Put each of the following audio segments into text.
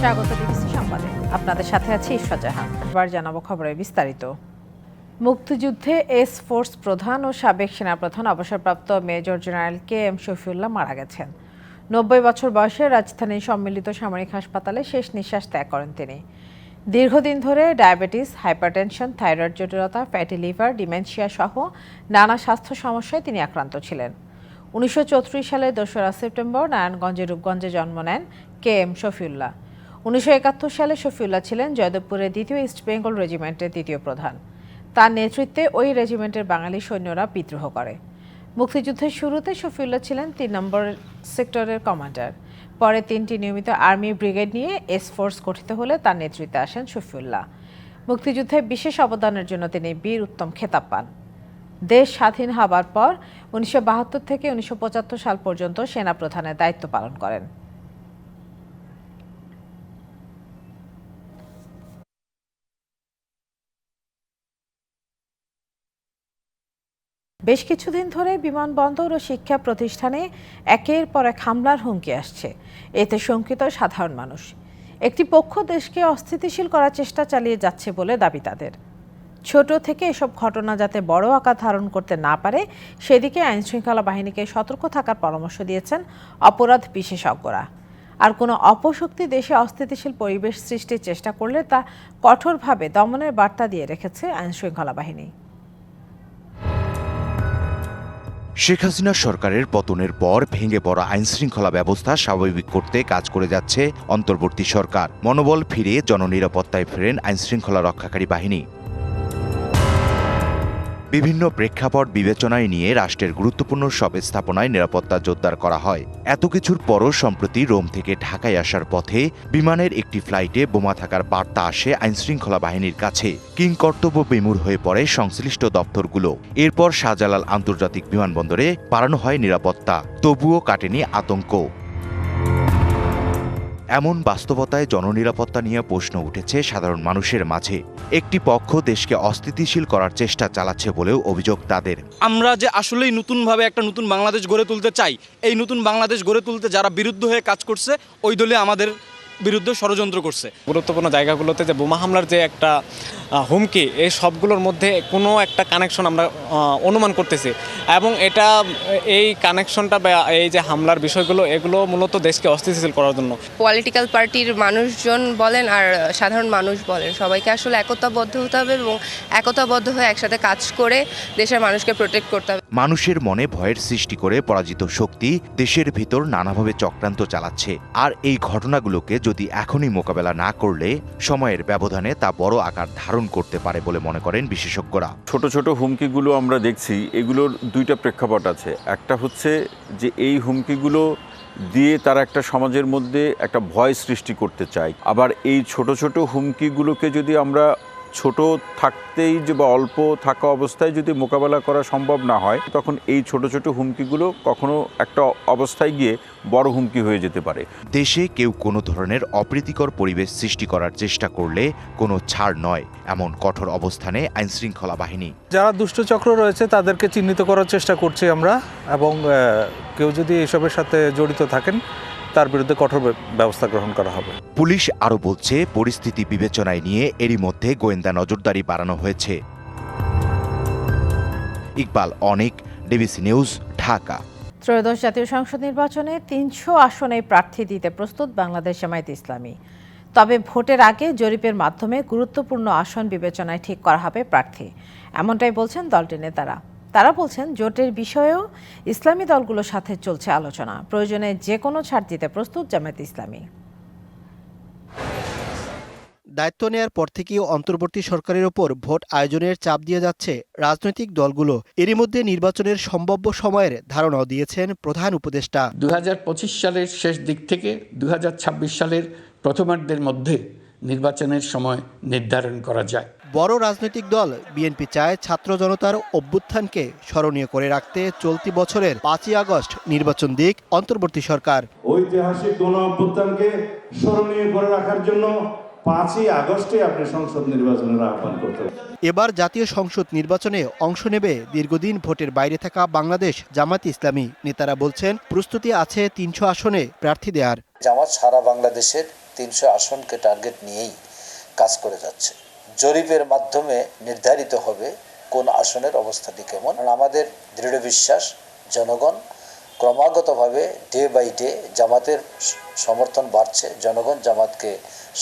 স্বাগত বিবিসি সংবাদে। আপনাদের সাথে আছি ইশফা জাহান। এবার জানাবো খবরের বিস্তারিত। মুক্তিযুদ্ধে এস ফোর্স প্রধান ও সাবেক সেনাপ্রধান অবসরপ্রাপ্ত মেজর জেনারেল KM শফিউল্লাহ মারা গেছেন। 90 বছর বয়সে রাজধানীর সম্মিলিত সামরিক হাসপাতালে শেষ নিঃশ্বাস ত্যাগ করেন তিনি। দীর্ঘদিন ধরে ডায়াবেটিস, হাইপারটেনশন, থাইরয়েড জটিলতা, ফ্যাটি লিভার, ডিমেনশিয়া সহ নানা স্বাস্থ্য সমস্যায় তিনি আক্রান্ত ছিলেন। 1934 সালের 2রা সেপ্টেম্বর নারায়ণগঞ্জের রূপগঞ্জে জন্ম নেন KM শফিউল্লাহ। 1971 সালে শফিউল্লাহ ছিলেন জয়দেবপুরের 2য় ইস্ট বেঙ্গল রেজিমেন্টের 2য় প্রধান। তার নেতৃত্বে ওই রেজিমেন্টের বাঙালি সৈন্যরা বিদ্রোহ করে। মুক্তিযুদ্ধের শুরুতে শফিউল্লাহ ছিলেন 3 নম্বর সেক্টরের কমান্ডার। পরে 3টি নিয়মিত আর্মি ব্রিগেড নিয়ে এস ফোর্স গঠিত হলে তার নেতৃত্বে আসেন শফিউল্লাহ। মুক্তিযুদ্ধে বিশেষ অবদানের জন্য তিনি বীর উত্তম খেতাব পান। দেশ স্বাধীন হবার পর 1972 থেকে 1975 সাল পর্যন্ত সেনাপ্রধানের দায়িত্ব পালন করেন। বেশ কিছুদিন ধরে বিমানবন্দর ও শিক্ষা প্রতিষ্ঠানে একের পর এক হামলার হুমকি আসছে। এতে শঙ্কিত সাধারণ মানুষ। একটি পক্ষ দেশকে অস্থিতিশীল করার চেষ্টা চালিয়ে যাচ্ছে বলে দাবি তাদের। ছোট থেকে এসব ঘটনা যাতে বড় আকার ধারণ করতে না পারে সেদিকে আইনশৃঙ্খলা বাহিনীকে সতর্ক থাকার পরামর্শ দিয়েছেন অপরাধ বিশেষজ্ঞরা। আর কোনো অপশক্তি দেশে অস্থিতিশীল পরিবেশ সৃষ্টির চেষ্টা করলে তা কঠোরভাবে দমনের বার্তা দিয়ে রেখেছে আইনশৃঙ্খলা বাহিনী। শেখ হাসিনা সরকারের পতনের পর ভেঙে পড়া আইনশৃঙ্খলা ব্যবস্থা স্বাভাবিক করতে কাজ করে যাচ্ছে অন্তর্বর্তী সরকার। মনোবল ফিরে জননিরাপত্তায় ফেরেন আইনশৃঙ্খলা রক্ষাকারী বাহিনী। বিভিন্ন প্রেক্ষাপট বিবেচনায় নিয়ে রাষ্ট্রের গুরুত্বপূর্ণ সব স্থাপনায় নিরাপত্তা জোরদার করা হয়। এত কিছুর পরও সম্প্রতি রোম থেকে ঢাকায় আসার পথে বিমানের একটি ফ্লাইটে বোমা থাকার বার্তা আসে আইনশৃঙ্খলা বাহিনীর কাছে। কিংকর্তব্য বিমূঢ় হয়ে পড়ে সংশ্লিষ্ট দপ্তরগুলো। এরপর শাহজালাল আন্তর্জাতিক বিমানবন্দরে বাড়ানো হয় নিরাপত্তা, তবুও কাটেনি আতঙ্ক। এমন বাস্তবতায় জননিরাপত্তা নিয়ে প্রশ্ন উঠেছে সাধারণ মানুষের মাঝে। একটি পক্ষ দেশকে অস্থিতিশীল করার চেষ্টা চালাচ্ছে বলেও অভিযোগ তাদের। আমরা যে আসলেই নতুনভাবে একটা নতুন বাংলাদেশ গড়ে তুলতে চাই, এই নতুন বাংলাদেশ গড়ে তুলতে যারা বিরুদ্ধ হয়ে কাজ করছে ওই দলে আমাদের বিরুদ্ধে ষড়যন্ত্র করছে। গুরুত্বপূর্ণ জায়গাগুলোতে যে বোমা হামলার যে একটা হুমকি, এই সবগুলোর মধ্যে কোনো একটা কানেকশন আমরা অনুমান করতেছি এবং এটা এই কানেকশনটা বা এই যে হামলার বিষয়গুলো এগুলো মূলত দেশকে অস্থিতিশীল করার জন্য। পলিটিক্যাল পার্টির মানুষজন বলেন আর সাধারণ মানুষ বলেন, সবাইকে আসলে একতাবদ্ধ হতে হবে এবং একতাবদ্ধ হয়ে একসাথে কাজ করে দেশের মানুষকে প্রোটেক্ট করতে হবে। মানুষের মনে ভয়ের সৃষ্টি করে পরাজিত শক্তি দেশের ভিতর নানাভাবে চক্রান্ত চালাচ্ছে। আর এই ঘটনাগুলোকে যদি এখনই মোকাবেলা না করলে সময়ের ব্যবধানে তা বড় আকার ধারণ করতে পারে বলে মনে করেন বিশেষজ্ঞরা। ছোট ছোট হুমকিগুলো আমরা দেখছি, এগুলোর দুইটা প্রেক্ষাপট আছে। একটা হচ্ছে যে এই হুমকিগুলো দিয়ে তারা একটা সমাজের মধ্যে একটা ভয় সৃষ্টি করতে চায়। আবার এই ছোট ছোট হুমকিগুলোকে যদি আমরা ছোট থাকতেই যে বা অল্প থাকা অবস্থায় যদি মোকাবেলা করা সম্ভব না হয়, তখন এই ছোট ছোট হুমকিগুলো কখনো একটা অবস্থায় গিয়ে বড় হুমকি হয়ে যেতে পারে। দেশে কেউ কোনো ধরনের অপ্রীতিকর পরিবেশ সৃষ্টি করার চেষ্টা করলে কোনো ছাড় নয়, এমন কঠোর অবস্থানে আইনশৃঙ্খলা বাহিনী। যারা দুষ্টচক্র রয়েছে তাদেরকে চিহ্নিত করার চেষ্টা করছি আমরা, এবং কেউ যদি এসবের সাথে জড়িত থাকেন তার বিরুদ্ধে কঠোর ব্যবস্থা গ্রহণ করা হবে। পুলিশ আরও বলছে, পরিস্থিতি বিবেচনায় নিয়ে এরই মধ্যে গোয়েন্দা নজরদারি বাড়ানো হয়েছে। ইকবাল অনিক, ডিবিসি নিউজ, ঢাকা। ত্রয়োদশ জাতীয় সংসদ নির্বাচনে 300 আসনে প্রার্থী দিতে প্রস্তুত বাংলাদেশ জামায়াত ইসলামী। তবে ভোটের আগে জরিপের মাধ্যমে গুরুত্বপূর্ণ আসন বিবেচনায় ঠিক করা হবে প্রার্থী, এমনটাই বলছেন দলটির নেতারা। তারা বলছেন, জোটের বিষয়েও ইসলামী দলগুলোর সাথে চলছে আলোচনা। প্রয়োজনে যে কোনো ছাড় দিতে প্রস্তুত জামায়াত ইসলামী। দায়িত্ব নেয়ার পর থেকেই অন্তর্বর্তী সরকারের ওপর ভোট আয়োজনের চাপ দিয়ে যাচ্ছে রাজনৈতিক দলগুলো। এরই মধ্যে নির্বাচনের সম্ভাব্য সময়ের ধারণাও দিয়েছেন প্রধান উপদেষ্টা। 2025 সালের শেষ দিক থেকে 2026 সালের প্রথমার্ধের মধ্যে নির্বাচনের সময় নির্ধারণ করা যায়। বড় রাজনৈতিক দল বিএনপি চায় ছাত্র জনতার অভ্যুত্থানকে স্মরণীয় করে রাখতে চলতি বছরের 5ই আগস্ট নির্বাচন দিক অন্তর্বর্তী সরকার। ঐতিহাসিক গণ অভ্যুত্থানকে স্মরণীয় করে রাখার জন্য 5ই আগস্টে আপনি সংসদ নির্বাচনের আহ্বান করতে হবে। এবার জাতীয় সংসদ নির্বাচনে অংশ নেবে দীর্ঘদিন ভোটের বাইরে থাকা বাংলাদেশ জামায়াত ইসলামী। নেতারা বলছেন, প্রস্তুতি আছে 300 আসনে প্রার্থী দেওয়ার। জামাত সারা বাংলাদেশের 300 আসনকে টার্গেট নিয়েই কাজ করে যাচ্ছে। জরিপের মাধ্যমে নির্ধারিত হবে কোন আসনের অবস্থাটি কেমন। আমাদের দৃঢ় বিশ্বাস জনগণ ক্রমাগতভাবে ডে বাই ডে জামাতের সমর্থন বাড়ছে, জনগণ জামাতকে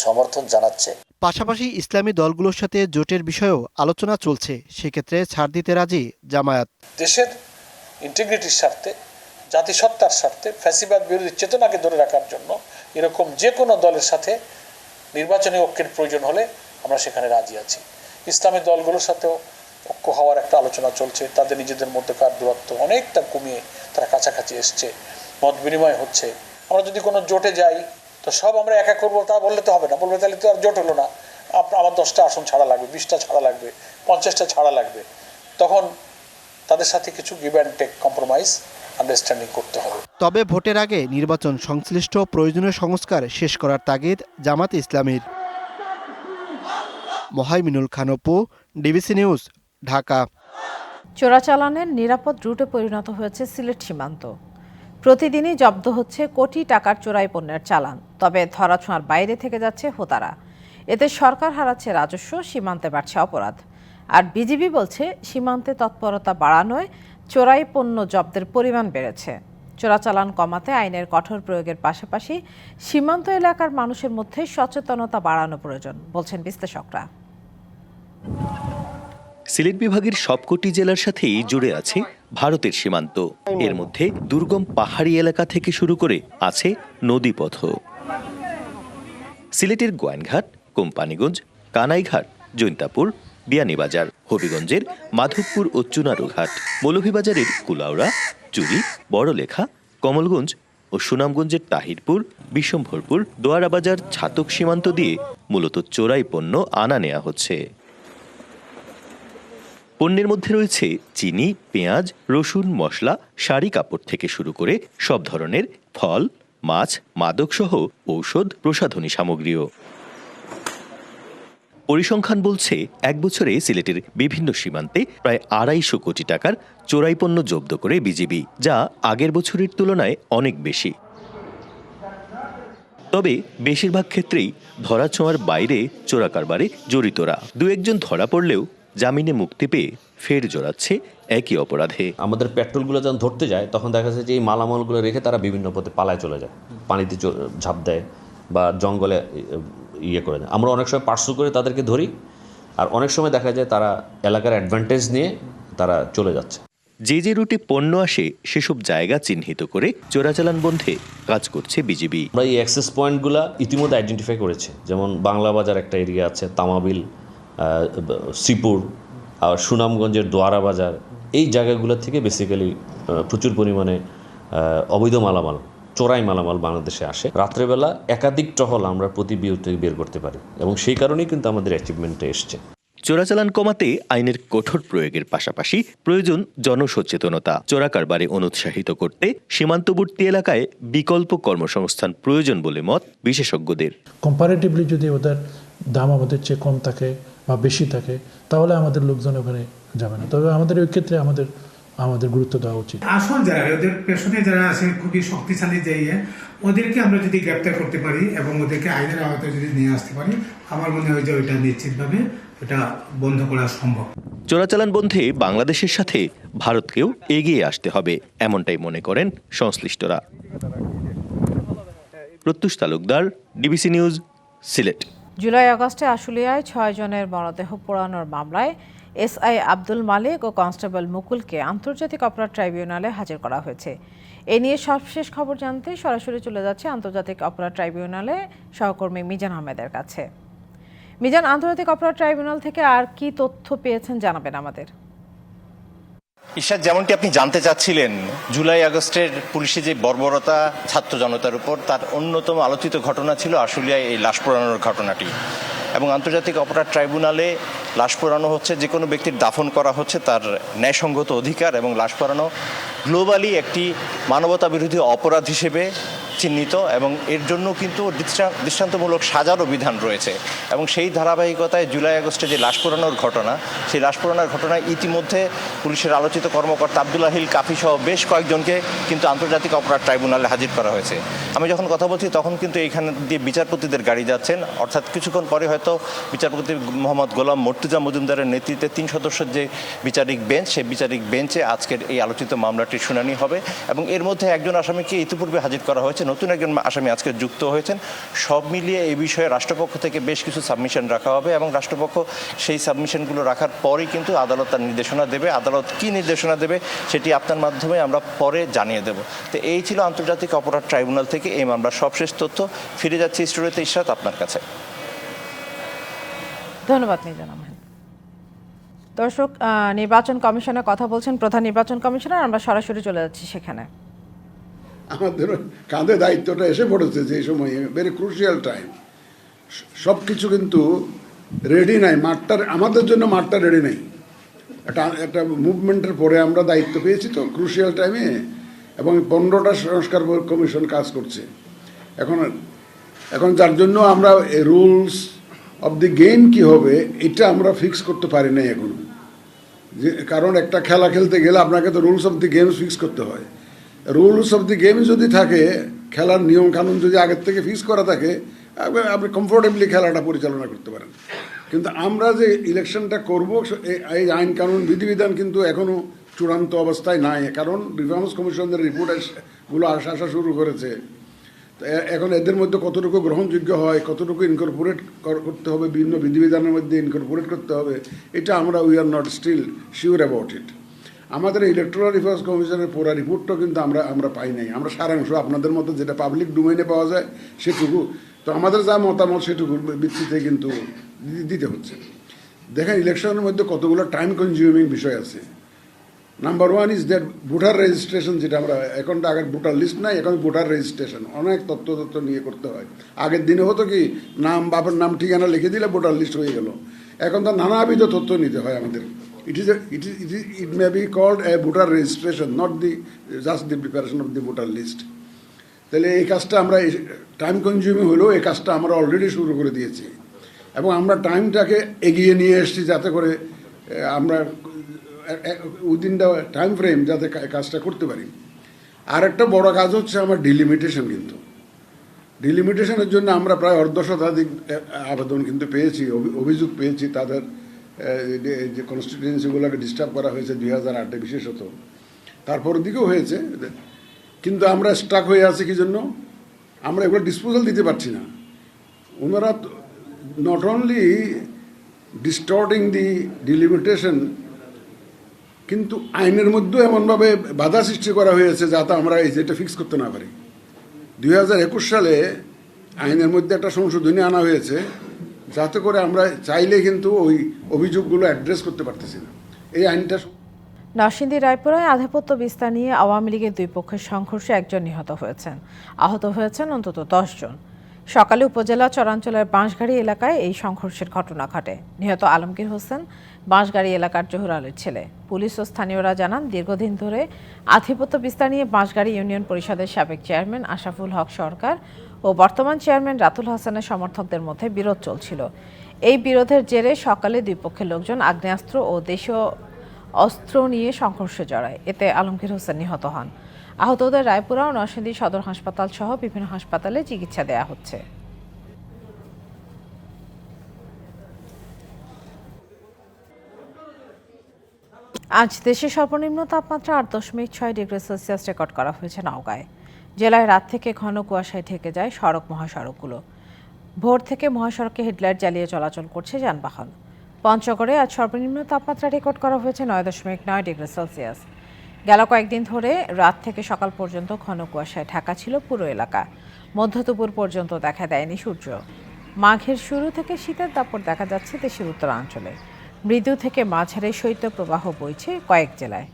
সমর্থন জানাচ্ছে। পাশাপাশি ইসলামী দলগুলোর সাথে জোটের বিষয়েও আলোচনা চলছে, সেক্ষেত্রে ছাড় দিতে রাজি জামায়াত। দেশের ইন্টিগ্রিটির স্বার্থে, জাতিসত্তার স্বার্থে, ফ্যাসিবাদ বিরোধী চেতনাকে ধরে রাখার জন্য এরকম যে কোনো দলের সাথে নির্বাচনী ঐক্যের প্রয়োজন হলে আমরা সেখানে রাজি আছি। ইসলামী দলগুলোর সাথেও ঐক্য হওয়ার একটা আলোচনা চলছে। তাদের নিজেদের মধ্যকার দূরত্ব অনেকটা কমিয়ে তারা কাছাকাছি এসছে, মত বিনিময় হচ্ছে। আমরা যদি কোনো জোটে যাই তো সব আমরা একা করবো তা বললে তো হবে না, বলবে তাহলে তো আর জোট হলো না, আমার 10টা আসন ছাড়া লাগবে, 20টা ছাড়া লাগবে, 50টা ছাড়া লাগবে। তখন তাদের সাথে কিছু give and take, compromise, understanding করতে হবে। তবে ভোটের আগে নির্বাচন সংশ্লিষ্ট প্রয়োজনীয় সংস্কার শেষ করার তাগিদ জামাত ইসলামীর। Mohaiminul Khan Apu, DBC news, Dhaka. চোরাচালানের নিরাপদ রুটে পরিণত হয়েছে সিলেট সীমান্ত। প্রতিদিনই জব্দ হচ্ছে কোটি টাকার চোরাই পণ্যের চালান, তবে ধরাছোঁয়ার বাইরে থেকে যাচ্ছে হোতারা। এতে সরকার হারাচ্ছে রাজস্ব, সীমান্তে বাড়ছে অপরাধ। আর বিজিবি বলছে সীমান্তে তৎপরতা বাড়ানোয় চোরাই পণ্য জব্দের পরিমাণ বেড়েছে। চোরাচালান কমাতে আইনের কঠোর প্রয়োগের পাশাপাশি সীমান্ত এলাকার মানুষের মধ্যে সচেতনতা বাড়ানো প্রয়োজন, বলছেন বিশ্লেষকরা। সিলেট বিভাগের সবকটি জেলার সাথেই জুড়ে আছে ভারতের সীমান্ত। এর মধ্যে দুর্গম পাহাড়ি এলাকা থেকে শুরু করে আছে নদীপথ। সিলেটের গোয়াইনঘাট, কোম্পানিগঞ্জ, কানাইঘাট, জৈন্তাপুর, বিয়ানীবাজার, হবিগঞ্জের মাধবপুর ও চুনারুঘাট, মৌলভীবাজারের কুলাউড়া, চুরি, বড়লেখা, কমলগঞ্জ ও সুনামগঞ্জের তাহিরপুর, বিশম্ভরপুর, দোয়ারাবাজার, ছাতক সীমান্ত দিয়ে মূলত চোরাই পণ্য আনা নেওয়া হচ্ছে। পণ্যের মধ্যে রয়েছে চিনি, পেঁয়াজ, রসুন, মশলা, শাড়ি কাপড় থেকে শুরু করে সব ধরনের ফল, মাছ, মাদকসহ ঔষধ, প্রসাধনী সামগ্রীও। পরিসংখ্যান বলছে 1 বছরে সিলেটের বিভিন্ন সীমান্তে প্রায় 250 কোটি টাকার চোরাই পণ্য জব্দ করে বিজিবি, যা আগের বছরের তুলনায় অনেক বেশি। তবে বেশিরভাগ ক্ষেত্রেই ধরাছোঁয়ার বাইরে চোরা কারবারে জড়িতরা। 2-1 ধরা পড়লেও জামিনে মুক্তি পেয়ে ফের জড়াচ্ছে একই অপরাধে। আমাদের পেট্রোলগুলো যখন ধরতে যায় তখন দেখা যাচ্ছে যে এই মালামালগুলো রেখে তারা বিভিন্ন পথে পালায় চলে যায়, পানিতে ঝাঁপ দেয় বা জঙ্গলে ইয়ে করে দেয়। আমরা অনেক সময় পার্সু করে তাদেরকে ধরি, আর অনেক সময় দেখা যায় তারা এলাকার অ্যাডভান্টেজ নিয়ে তারা চলে যাচ্ছে। যে যে রুটে পণ্য আসে সেসব জায়গা চিহ্নিত করে চোরাচালান বন্ধে কাজ করছে বিজিবি। আমরা এই অ্যাক্সেস পয়েন্টগুলো ইতিমধ্যে আইডেন্টিফাই করেছি, যেমন বাংলা বাজার একটা এরিয়া আছে, তামাবিল, শ্রীপুর আর সুনামগঞ্জের দোয়ারা বাজার। এই জায়গাগুলো থেকে বেসিক্যালি প্রচুর পরিমাণে অবৈধ মালামাল, চোরাই মালামাল বাংলাদেশে আসে। রাত্রেবেলা একাধিক টহল আমরা প্রতি বিউ থেকে বের করতে পারি, এবং সেই কারণেই কিন্তু আমাদের অ্যাচিভমেন্টে এসছে। চোরাচালান কমাতে আইনের কঠোর প্রয়োগের পাশাপাশি প্রয়োজন জনসচেতনতা। চোরা কারবারে অনুৎসাহিত করতে সীমান্তবর্তী এলাকায় বিকল্প কর্মসংস্থান প্রয়োজন বলে মত বিশেষজ্ঞদের। কম্পারেটিভলি যদি ওদের দাম আমাদের চেয়ে কম থাকে বা বেশি থাকে তাহলে আমাদের লোকজন ওখানে যাবে না। তবে আমাদের ওই ক্ষেত্রে আমাদের গুরুত্ব দেওয়া উচিত। আসল যারা ওদের পেছনে যারা আছে খুবই শক্তিশালী যাইয়ে ওদেরকে আমরা যদি গ্রেপ্তার করতে পারি এবং ওদেরকে আইনের আওতায় যদি নিয়ে আসতে পারি, আমার মনে হয় যে ওইটা নিশ্চিতভাবে এটা বন্ধ করা সম্ভব। চোরাচালান বন্ধে বাংলাদেশের সাথে ভারতকেও এগিয়ে আসতে হবে, এমনটাই মনে করেন সংশ্লিষ্টরা। Pratyush Talukdar, DBC news, Sylhet. July আগস্টে আশুলিয়ায় 6 জনের মরদেহ পোড়ানোর মামলায় এসআই আব্দুল মালিক ও কনস্টেবল মুকুলকে আন্তর্জাতিক অপরাধ ট্রাইব্যুনালে হাজির করা হয়েছে। এ নিয়ে সবশেষ খবর জানতে সরাসরি চলে যাচ্ছে আন্তর্জাতিক অপরাধ ট্রাইব্যুনালে সহকর্মী মিজান আহমেদের কাছে। মিজান, আন্তর্জাতিক অপরাধ ট্রাইব্যুনাল থেকে আর কি তথ্য পেয়েছেন জানাবেন আমাদের। ঈশাদ, যেমনটি আপনি জানতে চাচ্ছিলেন, জুলাই আগস্টের পুলিশের যে বর্বরতা ছাত্র জনতার উপর, তার অন্যতম আলোচিত ঘটনা ছিল আশুলিয়ায় এই লাশ পোড়ানোর ঘটনাটি। এবং আন্তর্জাতিক অপরাধ ট্রাইব্যুনালে লাশ পোড়ানো হচ্ছে, যে কোনো ব্যক্তির দাফন করা হচ্ছে তার ন্যায়সঙ্গত অধিকার, এবং লাশ পোড়ানো গ্লোবালি একটি মানবতা বিরোধী অপরাধ হিসেবে চিহ্নিত এবং এর জন্য কিন্তু দৃষ্টান্তমূলক সাজারও বিধান রয়েছে এবং সেই ধারাবাহিকতায় জুলাই আগস্টে যে লাশ পোড়ানোর ঘটনা, সেই লাশ পোড়ানোর ঘটনায় ইতিমধ্যে পুলিশের আলোচিত কর্মকর্তা আব্দুল আহিল কাফি সহ বেশ কয়েকজনকে কিন্তু আন্তর্জাতিক অপরাধ ট্রাইব্যুনালে হাজির করা হয়েছে। আমি যখন কথা বলছি তখন কিন্তু এইখানে দিয়ে বিচারপতিদের গাড়ি যাচ্ছেন, অর্থাৎ কিছুক্ষণ পরে হয়তো বিচারপতি মোহাম্মদ গোলাম মর্তুজা মজুমদারের নেতৃত্বে 3 সদস্যের যে বিচারিক বেঞ্চ, সেই বিচারিক বেঞ্চে আজকের এই আলোচিত মামলাটির শুনানি হবে এবং এর মধ্যে একজন আসামিকে ইতিপূর্বে হাজির করা হয়েছে, নতুন একজন আসামি আজকে যুক্ত হয়েছেন। সব মিলিয়ে এই বিষয়ে রাষ্ট্রপক্ষ থেকে বেশ কিছু সাবমিশন রাখা হবে এবং রাষ্ট্রপক্ষ সেই সাবমিশনগুলো রাখার পরেই কিন্তু আদালত তার নির্দেশনা দেবে। আদালত কী নির্দেশনা দেবে সেটি আপনার মাধ্যমে আমরা পরে জানিয়ে দেব। তো এই ছিল আন্তর্জাতিক অপরাধ ট্রাইব্যুনাল থেকে এই মামলার সবশেষ তথ্য। ফিরে যাচ্ছে স্টুডিওতে ইশরাত আপনার কাছে। ধন্যবাদ মিজান আহমেদ। দর্শক, নির্বাচন কমিশনের কথা বলছেন প্রধান নির্বাচন কমিশনার, আমরা সরাসরি চলে যাচ্ছি সেখানে। আমাদের কাঁধে দায়িত্বটা এসে পড়েছে যে সময় ভেরি ক্রুশিয়াল টাইম, সব কিছু কিন্তু রেডি নাই, আমাদের জন্য মাঠটা রেডি নেই। একটা মুভমেন্টের পরে আমরা দায়িত্ব পেয়েছি তো ক্রুশিয়াল টাইমে, এবং 15টা সংস্কার কমিশন কাজ করছে এখন যার জন্য আমরা রুলস অফ দি গেম কি হবে এটা আমরা ফিক্স করতে পারি নাই এখনো। যে কারণ একটা খেলা খেলতে গেলে আপনাকে তো rules of the games fix করতে হয়। রুলস অফ দি গেম যদি থাকে, খেলার নিয়ম কানুন যদি আগের থেকে ফিক্স করা থাকে, আপনি কমফোর্টেবলি খেলাটা পরিচালনা করতে পারেন। কিন্তু আমরা যে ইলেকশনটা করব এই আইন কানুন বিধিবিধান কিন্তু এখনও চূড়ান্ত অবস্থায় নাই, কারণ রিফর্মস কমিশনের রিপোর্টগুলো আসা শুরু করেছে। তো এখন এদের মধ্যে কতটুকু গ্রহণযোগ্য হয়, কতটুকু ইনকর্পোরেট করতে হবে, বিভিন্ন বিধিবিধানের মধ্যে ইনকর্পোরেট করতে হবে, এটা আমরা we are not still sure about it. আমাদের ইলেকট্রাল রিফর্মস কমিশনের পুরো রিপোর্টটা কিন্তু আমরা পাই নাই। আমরা সারাংশ আপনাদের মতো যেটা পাবলিক ডোমেইনে পাওয়া যায় সেটুকু, তো আমাদের যা মতামত সেটুকুর ভিত্তিতে কিন্তু দিতে হচ্ছে। দেখেন, ইলেকশনের মধ্যে কতগুলো টাইম কনজিউমিং বিষয় আছে। Number 1 is that voter registration, যেটা আমরা এখন তো আগের ভোটার লিস্ট নাই, এখন ভোটার রেজিস্ট্রেশন অনেক তথ্য নিয়ে করতে হয়। আগের দিনে হতো কি নাম, বাবার নাম, ঠিকানা লিখে দিলে ভোটার লিস্ট হয়ে গেল। এখন তো নানাবিধ তথ্য নিতে হয় আমাদের। It may be called a voter registration, not just the preparation of the voter list. তাহলে এই কাজটা আমরা টাইম কনজিউমিং হলেও এই কাজটা আমরা অলরেডি শুরু করে দিয়েছি এবং আমরা টাইমটাকে এগিয়ে নিয়ে এসেছি যাতে করে আমরা উইদিন দ্য টাইম ফ্রেম যাতে কাজটা করতে পারি। আর একটা বড় কাজ হচ্ছে আমার ডিলিমিটেশন। কিন্তু ডিলিমিটেশনের জন্য আমরা প্রায় 1.5 শতাধিক আবেদন কিন্তু পেয়েছি, অভিযোগ পেয়েছি। তাদের যে কনস্টিটিউয়েন্সিগুলোকে ডিস্টার্ব করা হয়েছে 2008-এ বিশেষত, তারপর দিকেও হয়েছে, কিন্তু আমরা স্টাক হয়ে আছি কি জন্য? আমরা এগুলো ডিসপোজাল দিতে পারছি না। ওনারা নট অনলি ডিস্টর্টিং দি ডিলিমিটেশন, কিন্তু আইনের মধ্যেও এমনভাবে বাধা সৃষ্টি করা হয়েছে যাতে আমরা যেটা ফিক্স করতে না পারি। 2021 সালে আইনের মধ্যে একটা সংশোধনী আনা হয়েছে যাতে করে আমরা চাইলে কিন্তু ওই অভিযোগগুলো অ্যাড্রেস করতে পারতেছি না। এই আইনটা নরসিংদী রায়পুরায় আধিপত্য বিস্তার নিয়ে আওয়ামী লীগের দুই পক্ষের সংঘর্ষে একজন নিহত হয়েছেন, আহত হয়েছেন অন্তত 10 জন। সকালে উপজেলা চরাঞ্চলের বাঁশগাড়ি এলাকায় এই সংঘর্ষের ঘটনা ঘটে। নিহত আলমগীর হোসেন বাঁশগাড়ি এলাকার জহুর আলীর ছেলে। পুলিশ ও স্থানীয়রা জানান, দীর্ঘদিন ধরে আধিপত্য বিস্তার নিয়ে বাঁশগাড়ি ইউনিয়ন পরিষদের সাবেক চেয়ারম্যান আশরাফুল হক সরকার ও বর্তমান চেয়ারম্যান রাতুল হাসানের সমর্থকদের মধ্যে বিরোধ চলছিল। এই বিরোধের জেরে সকালে দুই পক্ষের লোকজন আগ্নেয়াস্ত্র ও দেশীয় অস্ত্র নিয়ে সংঘর্ষে জড়ায়। এতে আলমগীর হোসেন নিহত হন। আহতদের রায়পুরা ও নরসিংদী সদর হাসপাতাল সহ বিভিন্ন হাসপাতালে চিকিৎসা দেয়া হচ্ছে। আজ দেশে সর্বনিম্ন তাপমাত্রা 8.6 ডিগ্রি সেলসিয়াস রেকর্ড করা হয়েছে নওগাঁয়। জেলায় রাত থেকে ঘন কুয়াশায় ঢেকে যায় সড়ক মহাসড়কগুলো। ভোর থেকে মহাসড়কে হেডলাইট জ্বালিয়ে চলাচল করছে যানবাহন। পঞ্চগড়ে আজ সর্বনিম্ন তাপমাত্রা রেকর্ড করা হয়েছে 9.9 ডিগ্রি সেলসিয়াস। গেল কয়েকদিন ধরে রাত থেকে সকাল পর্যন্ত ঘন কুয়াশায় ঢাকা ছিল পুরো এলাকা। মধ্য দুপুর পর্যন্ত দেখা দেয়নি সূর্য। মাঘের শুরু থেকে শীতের দাপট দেখা যাচ্ছে দেশের উত্তরাঞ্চলে। মৃদু থেকে মাঝারি শৈত্য প্রবাহ বইছে কয়েক জেলায়।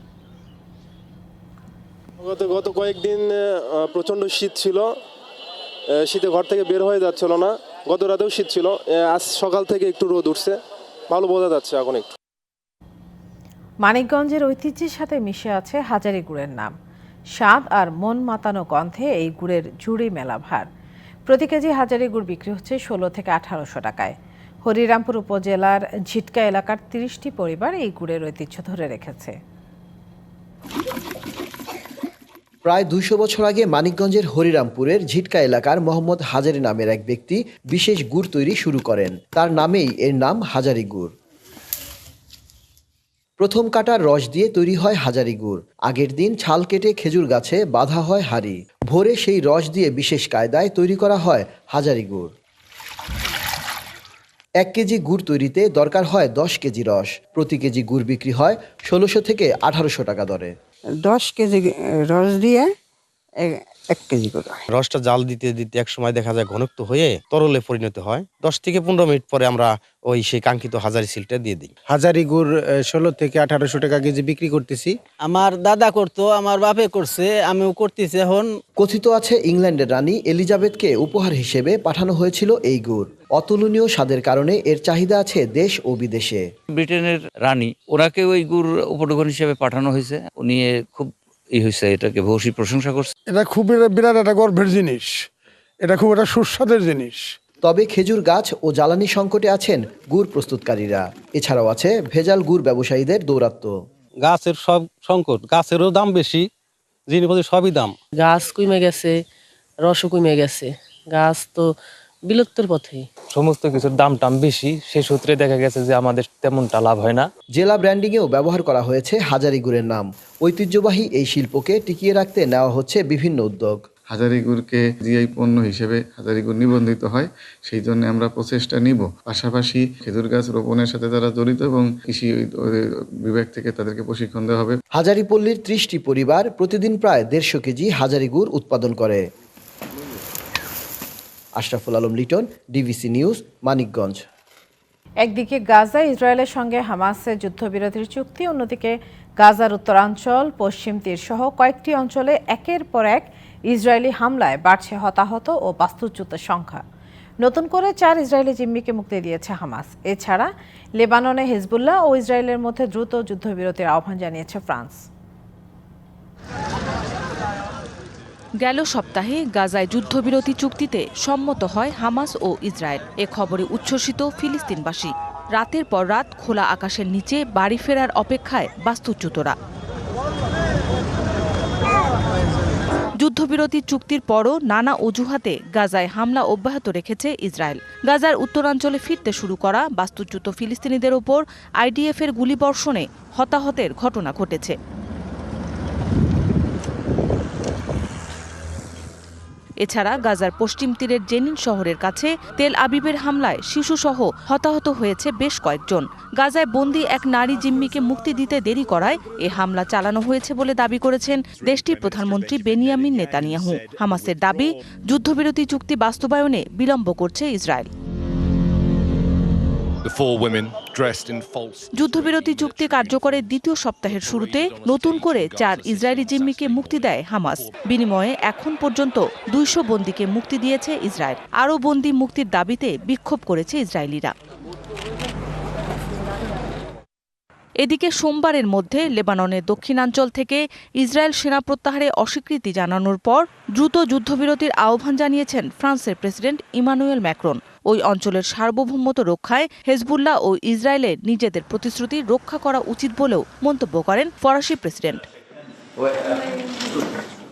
গত কয়েকদিন প্রচণ্ড শীত ছিল, শীতে ঘর থেকে বের হয়ে যাচ্ছিল না। গত রাতেও শীত ছিল, আজ সকাল থেকে একটু রোদ উঠছে, ভালো বোঝা যাচ্ছে এখন একটু। মানিকগঞ্জের ঐতিহ্যের সাথে মিশে আছে হাজারী গুড়ের নাম। স্বাদ আর মন মাতানো গন্ধে এই গুড়ের জুড়ি মেলা ভার। প্রতি কেজি হাজারি গুড় বিক্রি হচ্ছে 16 থেকে 1800 টাকায়। হরিরামপুর উপজেলার ঝিটকা এলাকার 30টি পরিবার এই গুড়ের ঐতিহ্য ধরে রেখেছে। প্রায় 200 বছর আগে মানিকগঞ্জের হরিরামপুরের ঝিটকা এলাকার মোহাম্মদ হাজারি নামের এক ব্যক্তি বিশেষ গুড় তৈরি শুরু করেন। তার নামেই এর নাম হাজারি গুড়। প্রথম কাটার রস দিয়ে তৈরি হয় হাজারি গুড়। আগের দিন ছাল কেটে খেজুর গাছে বাঁধা হয় হাঁড়ি। ভোরে সেই রস দিয়ে বিশেষ কায়দায় তৈরি করা হয় হাজারি গুড়। 1 কেজি গুড় তৈরিতে দরকার হয় 10 কেজি রস। প্রতি কেজি গুড় বিক্রি হয় 1600 থেকে 1800 টাকা দরে। 10 কেজি রস দিয়ে 1 কেজি করে। রসটা জাল দিতে দিতে এক সময় দেখা যায় ঘনত্ব হয়ে তরলে পরিণত হয়। 10 থেকে 15 মিনিট পরে আমরা সেই কাঙ্ক্ষিত হাজারি সিলটা দিয়ে দিই। হাজারি গুড় 16 থেকে 1800 টাকা কেজি বিক্রি করতেছি। আমার দাদা করতো, আমার বাপে করছে, আমিও করতেছি এখন। কথিত আছে ইংল্যান্ডের রানী এলিজাবেথকে উপহার হিসেবে পাঠানো হয়েছিল এই গুড়। অতুলনীয় স্বাদের কারণে এর চাহিদা আছে দেশ ও বিদেশে। ব্রিটেনের রানী ওনাকে ওই গুড় উপঢৌকন হিসেবে পাঠানো হয়েছে। উনি খুব হয়েছে, এটাকে ভূয়সী প্রশংসা করছে। এটা খুব বিরাট একটা গর্বের জিনিস, এটা খুব একটা সুস্বাদের জিনিস। তবে খেজুর গাছ ও জ্বালানি সংকটে আছেন গুড় প্রস্তুতকারীরা। এছাড়াও আছে ভেজাল গুড় ব্যবসায়ীদের দৌরাত্ম্য। গাছের সব সংকট, গাছেরও দাম বেশি, জিনিসপত্র সবই দাম। গাছ কমে গেছে, রসও কমে গেছে, গাছ তো বিলুপ্তির পথে। সমস্ত কিছুর দাম বেশি, সে সূত্রে দেখা গেছে যে আমাদের তেমনটা লাভ হয় না। জেলা ব্র্যান্ডিংয়েও ব্যবহার করা হয়েছে হাজারি গুড়ের নাম। ঐতিহ্যবাহী এই শিল্পকে টিকিয়ে রাখতে নেওয়া হচ্ছে বিভিন্ন উদ্যোগ। হাজারি গুড়কে জিআই পণ্য হিসেবে হাজারি গুড় নিবন্ধিত হয়, সেই জন্য আমরা প্রচেষ্টা নিব। পাশাপাশি খেজুর গাছ রোপণের সাথে যারা জড়িত এবং কৃষি বিভাগ থেকে তাদেরকে প্রশিক্ষণ দেওয়া হবে। হাজারীপল্লীর 30টি পরিবার প্রতিদিন প্রায় 150 কেজি হাজারি গুড় উৎপাদন করে। Ashraful Alam Liton, DBC news, Manikganj. একদিকে গাজা ইসরায়েলের সঙ্গে হামাসের যুদ্ধবিরতির চুক্তি, অন্যদিকে গাজার উত্তরাঞ্চল, পশ্চিম তীর সহ কয়েকটি অঞ্চলে একের পর এক ইসরায়েলি হামলায় বাড়ছে হতাহত ও বাস্তুচ্যুতের সংখ্যা। নতুন করে 4 ইসরায়েলি জিম্মিকে মুক্তি দিয়েছে হামাস। এছাড়া লেবাননে হিজবুল্লাহ ও ইসরায়েলের মধ্যে দ্রুত যুদ্ধবিরতির আহ্বান জানিয়েছে ফ্রান্স। গেল সপ্তাহে গাজায় যুদ্ধবিরতি চুক্তিতে সম্মত হয় হামাস ও ইসরায়েল। এ খবরে উচ্ছ্বসিত ফিলিস্তিনবাসী। রাতের পর রাত খোলা আকাশের নিচে বাড়ি ফেরার অপেক্ষায় বাস্তুচ্যুতরা। যুদ্ধবিরতি চুক্তির পরও নানা অজুহাতে গাজায় হামলা অব্যাহত রেখেছে ইসরায়েল। গাজার উত্তরাঞ্চলে ফিরতে শুরু করা বাস্তুচ্যুত ফিলিস্তিনিদের ওপর আইডিএফের গুলিবর্ষণে হতাহতের ঘটনা ঘটেছে। এছাড়া গাজার পশ্চিম তীরের জেনিন শহরের কাছে তেল আবিবের হামলায় শিশুসহ হতাহত হয়েছে বেশ কয়েকজন। গাজায় বন্দী এক নারী জিম্মিকে মুক্তি দিতে দেরি করায় এ হামলা চালানো হয়েছে বলে দাবি করেছেন দেশটির প্রধানমন্ত্রী বেনিয়ামিন নেতানিয়াহু। হামাসের দাবি, যুদ্ধবিরতি চুক্তি বাস্তবায়নে বিলম্ব করছে ইসরায়েল। যুদ্ধবিরতি চুক্তি কার্যকরের দ্বিতীয় সপ্তাহের শুরুতে নতুন করে 4 ইসরায়েলি জিম্মিকে মুক্তি দেয় হামাস। বিনিময়ে এখন পর্যন্ত 200 বন্দীকে মুক্তি দিয়েছে ইসরায়েল। আরও বন্দী মুক্তির দাবিতে বিক্ষোভ করেছে ইসরায়েলিরা। এদিকে সোমবারের মধ্যে লেবাননের দক্ষিণাঞ্চল থেকে ইসরায়েল সেনা প্রত্যাহারে অস্বীকৃতি জানানোর পর দ্রুত যুদ্ধবিরতির আহ্বান জানিয়েছেন ফ্রান্সের প্রেসিডেন্ট ইমানুয়েল ম্যাক্রন। ওই অঞ্চলের সার্বভৌমত্ব রক্ষায় হেজবুল্লাহ ও ইসরায়েলের নিজেদের প্রতিশ্রুতি রক্ষা করা উচিত বলেও মন্তব্য করেন ফরাসি প্রেসিডেন্ট।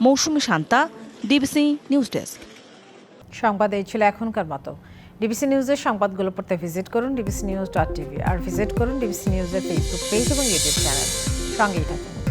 মৌসুমী শান্তা, ডিবিসি নিউজ ডেস্ক। সংবাদ এই ছিল এখনকার মতো। ডিবিসি নিউজের সংবাদগুলো পড়তে ভিজিট করুন dbcnews.tv আর ভিজিট করুন ডিবিসি নিউজের ফেসবুক পেজ এবং ইউটিউব চ্যানেল। সঙ্গেই থাকুন।